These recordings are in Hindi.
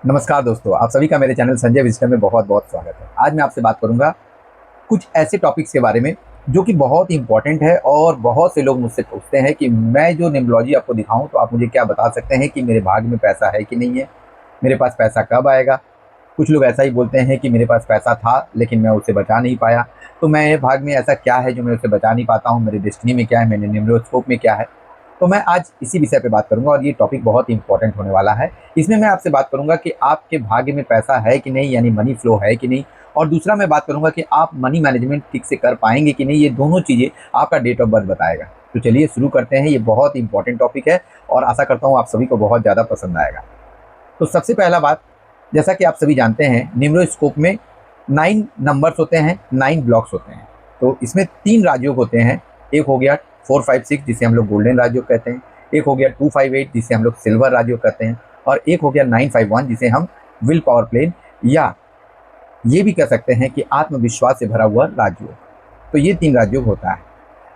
नमस्कार दोस्तों, आप सभी का मेरे चैनल संजय विजडम में बहुत बहुत स्वागत है। आज मैं आपसे बात करूंगा कुछ ऐसे टॉपिक्स के बारे में जो कि बहुत ही इंपॉर्टेंट है और बहुत से लोग मुझसे पूछते हैं कि मैं जो न्यूमरोलॉजी आपको दिखाऊं तो आप मुझे क्या बता सकते हैं कि मेरे भाग्य में पैसा है कि नहीं है, मेरे पास पैसा कब आएगा। कुछ लोग ऐसा ही बोलते हैं कि मेरे पास पैसा था लेकिन मैं उसे बचा नहीं पाया। तो मेरे भाग्य में ऐसा क्या है जो मैं उसे बचा नहीं पाता हूँ, मेरे डेस्टिनी में क्या है, मेरे न्यूमरोस्कोप में क्या है। तो मैं आज इसी विषय पे बात करूंगा और ये टॉपिक बहुत ही इंपॉर्टेंट होने वाला है। इसमें मैं आपसे बात करूंगा कि आपके भाग्य में पैसा है कि नहीं, यानी मनी फ्लो है कि नहीं। और दूसरा मैं बात करूंगा कि आप मनी मैनेजमेंट ठीक से कर पाएंगे कि नहीं। ये दोनों चीज़ें आपका डेट ऑफ बर्थ बताएगा। तो चलिए शुरू करते हैं। ये बहुत इंपॉर्टेंट टॉपिक है और आशा करता हूँ आप सभी को बहुत ज़्यादा पसंद आएगा। तो सबसे पहला बात, जैसा कि आप सभी जानते हैं, न्यूमरोस्कोप में 9 नंबर्स होते हैं, 9 ब्लॉक्स होते हैं। तो इसमें 3 राजयोग होते हैं। एक हो गया 456 जिसे हम लोग गोल्डन राजयोग कहते हैं, एक हो गया 258 जिसे हम लोग सिल्वर राजयोग कहते हैं, और एक हो गया 951 जिसे हम विल पावर प्लेन या ये भी कह सकते हैं कि आत्मविश्वास से भरा हुआ राजयोग। तो ये 3 राजयोग होता है।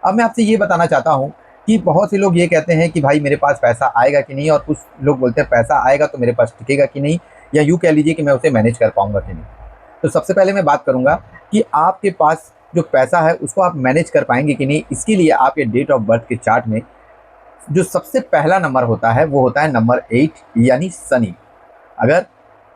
अब मैं आपसे ये बताना चाहता हूँ कि बहुत से लोग ये कहते हैं कि भाई मेरे पास पैसा आएगा कि नहीं, और कुछ लोग बोलते हैं पैसा आएगा तो मेरे पास टिकेगा कि नहीं, या यूँ कह लीजिए कि मैं उसे मैनेज कर पाऊंगा कि नहीं। तो सबसे पहले मैं बात करूंगा कि आपके पास जो पैसा है उसको आप मैनेज कर पाएंगे कि नहीं। इसके लिए आपके डेट ऑफ बर्थ के चार्ट में जो सबसे पहला नंबर होता है वो होता है नंबर 8 यानी शनि। अगर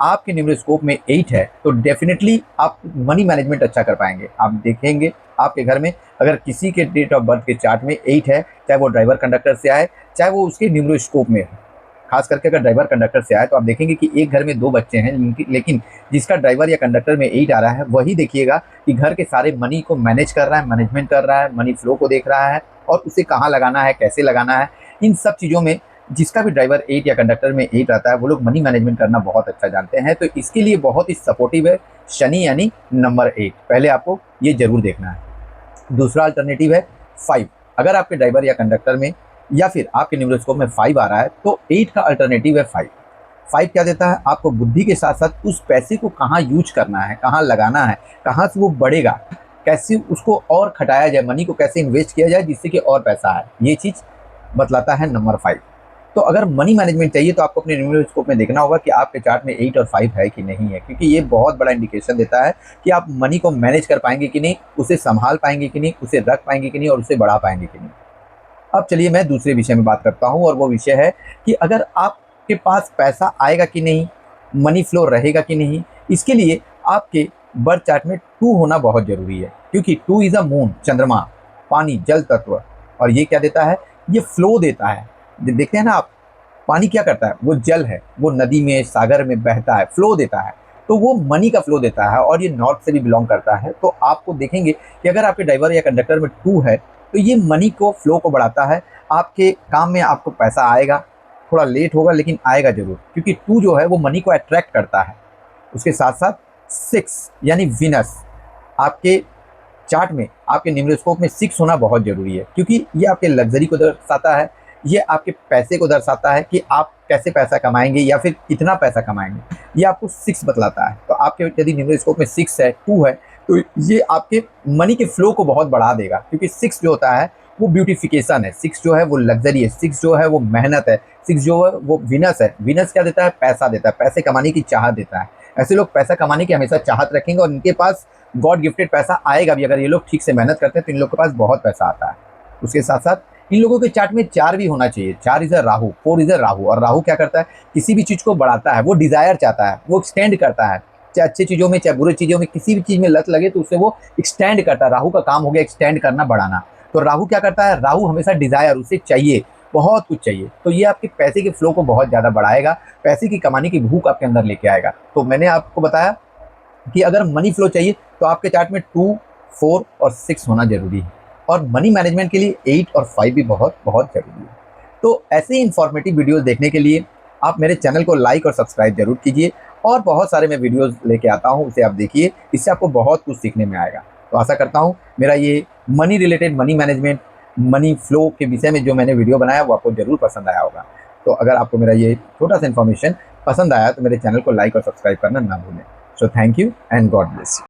आपके न्यूमरोस्कोप में 8 है तो डेफिनेटली आप मनी मैनेजमेंट अच्छा कर पाएंगे। आप देखेंगे आपके घर में अगर किसी के डेट ऑफ बर्थ के चार्ट में 8 है, चाहे वो ड्राइवर कंडक्टर से आए चाहे वो उसके न्यूमरोस्कोप में है। खास करके अगर ड्राइवर कंडक्टर से आए तो आप देखेंगे कि एक घर में 2 बच्चे हैं, लेकिन जिसका ड्राइवर या कंडक्टर में 8 आ रहा है वही देखिएगा कि घर के सारे मनी को मैनेज कर रहा है, मैनेजमेंट कर रहा है, मनी फ्लो को देख रहा है और उसे कहाँ लगाना है, कैसे लगाना है। इन सब चीज़ों में जिसका भी ड्राइवर 8 या कंडक्टर में 8 आता है वो लोग मनी मैनेजमेंट करना बहुत अच्छा जानते हैं। तो इसके लिए बहुत ही सपोर्टिव है शनि यानी नंबर 8। पहले आपको ये जरूर देखना है। दूसरा अल्टरनेटिव है 5। अगर आपके ड्राइवर या कंडक्टर में या फिर आपके न्यूमरोस्कोप में 5 आ रहा है तो 8 का अल्टरनेटिव है 5। 5 क्या देता है? आपको बुद्धि के साथ साथ उस पैसे को कहाँ यूज करना है, कहाँ लगाना है, कहाँ से वो बढ़ेगा, कैसे उसको और खटाया जाए, मनी को कैसे इन्वेस्ट किया जाए जिससे कि और पैसा आए, ये चीज़ बतलाता है नंबर 5। तो अगर मनी मैनेजमेंट चाहिए तो आपको अपने न्यूमरोस्कोप में देखना होगा कि आपके चार्ट में 8 और 5 है कि नहीं है, क्योंकि ये बहुत बड़ा इंडिकेशन देता है कि आप मनी को मैनेज कर पाएंगे कि नहीं, उसे संभाल पाएंगे कि नहीं, उसे रख पाएंगे कि नहीं और उसे बढ़ा पाएंगे कि नहीं। अब चलिए मैं दूसरे विषय में बात करता हूँ और वो विषय है कि अगर आपके पास पैसा आएगा कि नहीं, मनी फ्लो रहेगा कि नहीं। इसके लिए आपके बर्थ चार्ट में 2 होना बहुत जरूरी है, क्योंकि 2 इज अ मून, चंद्रमा, पानी, जल तत्व। और ये क्या देता है? ये फ्लो देता है। देखते हैं ना आप, पानी क्या करता है? वो जल है, वो नदी में सागर में बहता है, फ्लो देता है। तो वो मनी का फ्लो देता है और ये नॉर्थ से भी बिलोंग करता है। तो आपको देखेंगे कि अगर आपके ड्राइवर या कंडक्टर में 2 है तो ये मनी को फ्लो को बढ़ाता है। आपके काम में आपको पैसा आएगा, थोड़ा लेट होगा लेकिन आएगा जरूर, क्योंकि 2 जो है वो मनी को अट्रैक्ट करता है। उसके साथ साथ 6 यानी विनस, आपके चार्ट में आपके न्यूमरोस्कोप में 6 होना बहुत जरूरी है, क्योंकि ये आपके लग्जरी को दर्शाता है, ये आपके पैसे को दर्शाता है कि आप कैसे पैसा कमाएंगे या फिर कितना पैसा कमाएंगे, ये आपको 6 बतलाता है। तो आपके यदि न्यूमरोस्कोप में 6 है, 2 है, तो ये आपके मनी के फ्लो को बहुत बढ़ा देगा, क्योंकि 6 जो होता है वो ब्यूटिफिकेशन है, 6 जो है वो लग्जरी है, 6 जो है वो मेहनत है, 6 जो है वो विनस है। विनस क्या देता है? पैसा देता है, पैसे कमाने की चाहत देता है। ऐसे लोग पैसा कमाने की हमेशा चाहत रखेंगे और इनके पास गॉड गिफ्टेड पैसा आएगा भी। अगर ये लोग ठीक से मेहनत करते हैं तो इन लोग के पास बहुत पैसा आता है। उसके साथ साथ इन लोगों के चार्ट में 4 भी होना चाहिए। 4 is a Rahu, 4 is a Rahu. और राहु क्या करता है? किसी भी चीज़ को बढ़ाता है, वो डिजायर चाहता है, वो एक्सटेंड करता है, चाहे अच्छी चीज़ों में चाहे बुरी चीज़ों में, किसी भी चीज़ में लत लगे तो उसे वो एक्सटेंड करता है। राहु का काम हो गया एक्सटेंड करना, बढ़ाना। तो राहु क्या करता है? राहु हमेशा डिजायर, उसे चाहिए, बहुत कुछ चाहिए। तो ये आपके पैसे के फ्लो को बहुत ज़्यादा बढ़ाएगा, पैसे की कमाने की भूख आपके अंदर लेके आएगा। तो मैंने आपको बताया कि अगर मनी फ्लो चाहिए तो आपके चार्ट में 2, 4 और 6 होना जरूरी है, और मनी मैनेजमेंट के लिए 8 और 5 भी बहुत बहुत जरूरी है। तो ऐसे ही इंफॉर्मेटिव वीडियोस देखने के लिए आप मेरे चैनल को लाइक और सब्सक्राइब जरूर कीजिए, और बहुत सारे मैं वीडियोस लेके आता हूँ, उसे आप देखिए, इससे आपको बहुत कुछ सीखने में आएगा। तो आशा करता हूँ मेरा ये money related, money management, money flow के विषय में जो मैंने वीडियो बनाया वो आपको जरूर पसंद आया होगा। तो अगर आपको मेरा ये छोटा सा इन्फॉर्मेशन पसंद आया तो मेरे चैनल को लाइक और सब्सक्राइब करना ना भूलें। So thank you and God bless you.